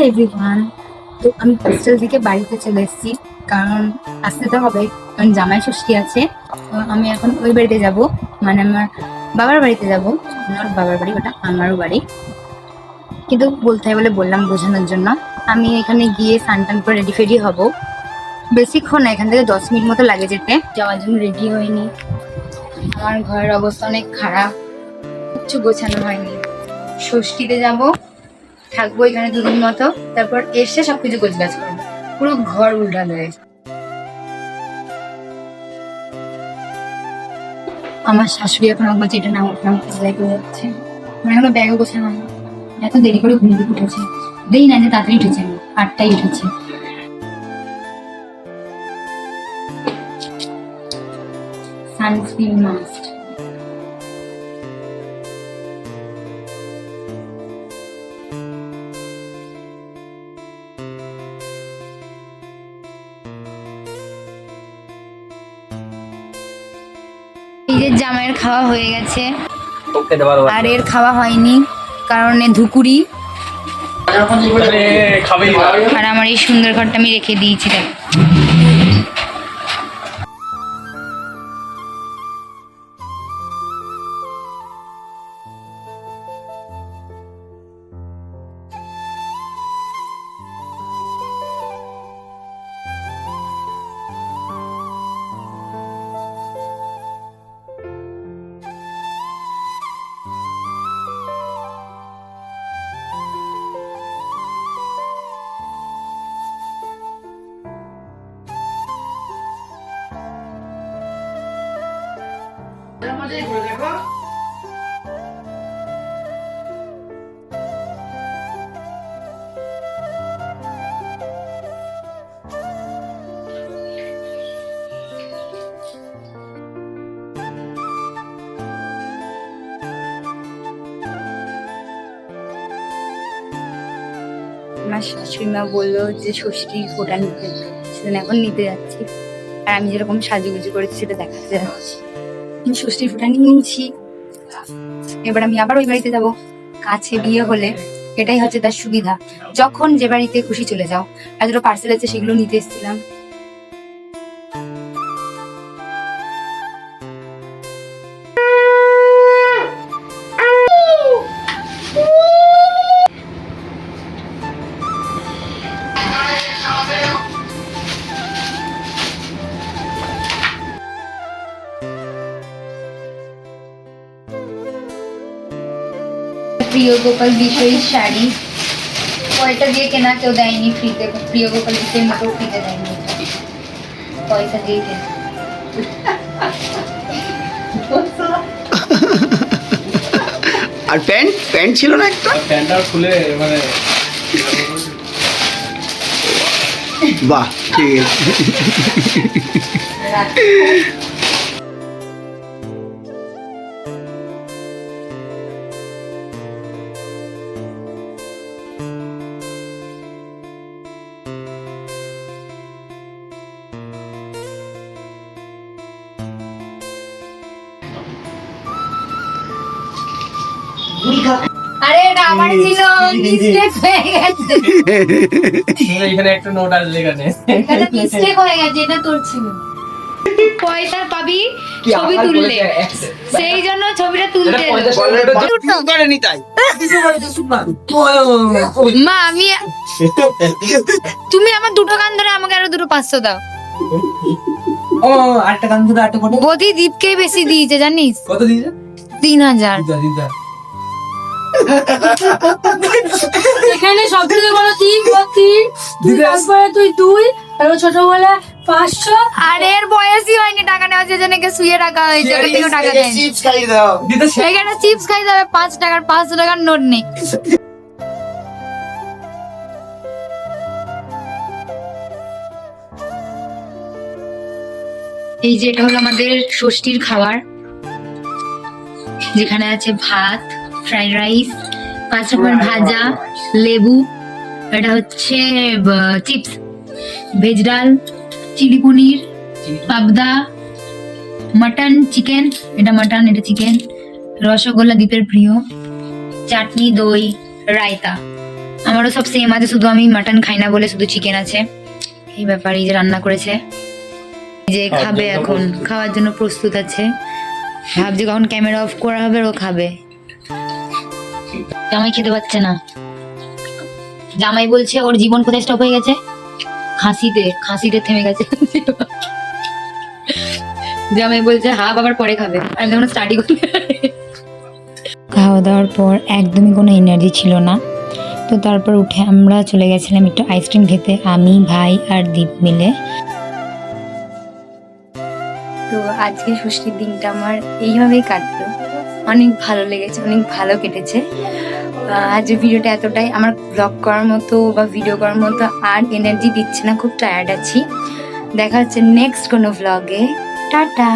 Everyone, তো আমি hostel থেকে বাড়িতে চলে এসেছি, কারণ আসতে তো হবে, কারণ জামাই ষষ্ঠী আছে। তো আমি এখন ওই বাড়িতে যাব, মানে আমার বাবার বাড়িতে যাব। আমার বাবার বাড়ি, ওটা আমারও বাড়ি, কিন্তু বলতে হয় বলে বললাম বোঝানোর জন্য। আমি এখানে গিয়ে স্নান টান করে রেডি ফেডি হব, বেশিক্ষণ না, এখান থেকে 10 মিনিট মতো লাগে যেতে। যাওয়ার জন্য রেডি হয়নি, আমার ঘরের অবস্থা অনেক খারাপ, কিচ্ছু গোছানো হয়নি। ষষ্ঠীতে যাব, থাকবো এখানে 2 দিন মতো, তারপর এসে সবকিছু গোছগাছ করবো, পুরো ঘর উল্টানো হয়েছে। আমার শাশুড়ি এখন আমাকে বলছে এটা না উঠলাম, সেলাই করে যাচ্ছে, আমার এখনো ব্যাগও গোছানো হয়নি। এত দেরি করে ঘুম থেকে উঠেছে, দেরি না যে তাড়াতাড়ি উঠেছে, 8টায় উঠেছে। Sunscreen must. এই যে জামাইয়ের খাওয়া হয়ে গেছে, আর এর খাওয়া হয়নি কারণ এ ধুকুরি। আর আমার এই সুন্দর ঘরটা আমি রেখে দিয়েছি, দেখ। আমার শাশুড়ি মা বললো যে ষষ্ঠীর ফোঁটা নিতে, সেদিন এখন নিতে যাচ্ছি। আর আমি যেরকম সাজুগুজু করেছি সেটা দেখাতে যাচ্ছি। আমি ষষ্ঠীর ফোঁটা নিয়ে নিয়েছি, এবার আমি আবার ওই বাড়িতে যাব। কাছে বিয়ে হলে এটাই হচ্ছে তার সুবিধা, যখন যে বাড়িতে খুশি চলে যাও। আর দুটো পার্সেল আছে, সেগুলো নিতে এসেছিলাম। প্রিয় গোপাল বিষয়ী শাড়ি, পয়সা দিয়ে কেনা, কেউ দেয়নি ফ্রিতে। প্রিয় গোপাল বিষয়ের মতো ফ্রিতে দেয়নি, পয়সা দিয়ে কেনা। আর প্যান্ট প্যান্ট ছিল না একটা, প্যান্টটা খুলে মানে বাহ ঠিক আছে। আরে এটা আমার ছিল, মিস্টেক হয়ে গেছে। এখানে একটা নোট আছে, এখানে এটা মিস্টেক হয়ে গেছে, এটা তোর ছিল। পয়সা পাবি ছবি তুললে, সেই জন্য ছবিটা তুলতে করেনি তাই মা। আমি তুমি আমার 2টো গান ধরে আমাকে আরো 2টো 500 দাও। ও আটটা গান ধরে আটটা কত বদি দীপকেই বেশি দিয়েছে জানিস, কত দিয়েছে? 3000। দিদা এখানে সবথেকে বড় 3 তারপরে তুই 2 আর ও ছোট বলে 500। আর এর বয়সই হয়নি টাকা নেওয়া, সেজন্য শুয়ে টাকা হয়েছে, ওটা থেকে টাকা দেয়নি। চিপস খাই দাও দিদা এখানে চিপস খাই যাবে, 5 টাকার 500 টাকার নোট নেই। এই যে এটা হলো আমাদের ষষ্ঠীর খাবার, যেখানে আছে ভাত, ফ্রাইড রাইস, 5 রকমের ভাজা, লেবু, এটা হচ্ছে চিপস, ভেজ ডাল, চিলি পনির, পাবদা, মাটন, চিকেন, এটা মাটন এটা চিকেন, রসগোল্লা দীপের প্রিয়, চাটনি, দই, রায়তা। আমারও সব সেম আছে, শুধু আমি মাটন খাই না বলে শুধু চিকেন আছে। এই ব্যাপার, এই যে রান্না করেছে, এই যে খাবে এখন, খাওয়ার জন্য প্রস্তুত আছে। ভাবছি কখন ক্যামেরা অফ করা হবে ও খাবে। জামাই খেতে পাচ্ছে না, জামাই বলছে ওর জীবন কোথায় স্টপ হয়ে গেছে, খাসিতে থেমে গেছে। জামাই বলছে হাফ আবার পরে খাবে, আর আমি তখন স্টাডি করি। খাওয়া দাওয়ার পর একদমই কোনো এনার্জি ছিল না, তো তারপর উঠে আমরা চলে গেছিলাম একটু আইসক্রিম খেতে, আমি, ভাই আর দীপ মিলে। তো আজকে ষষ্ঠীর দিনটা আমার এইভাবেই কাটলো, অনেক ভালো লেগেছে, অনেক ভালো কেটেছে। আজকের ভিডিওটা এতটাই, আমার ব্লগ করার মতো বা ভিডিও করার মতো আর এনার্জি দিচ্ছে না, খুব টায়ার্ড আছি। দেখা হচ্ছে নেক্সট কোনো ভ্লগে। টাটা।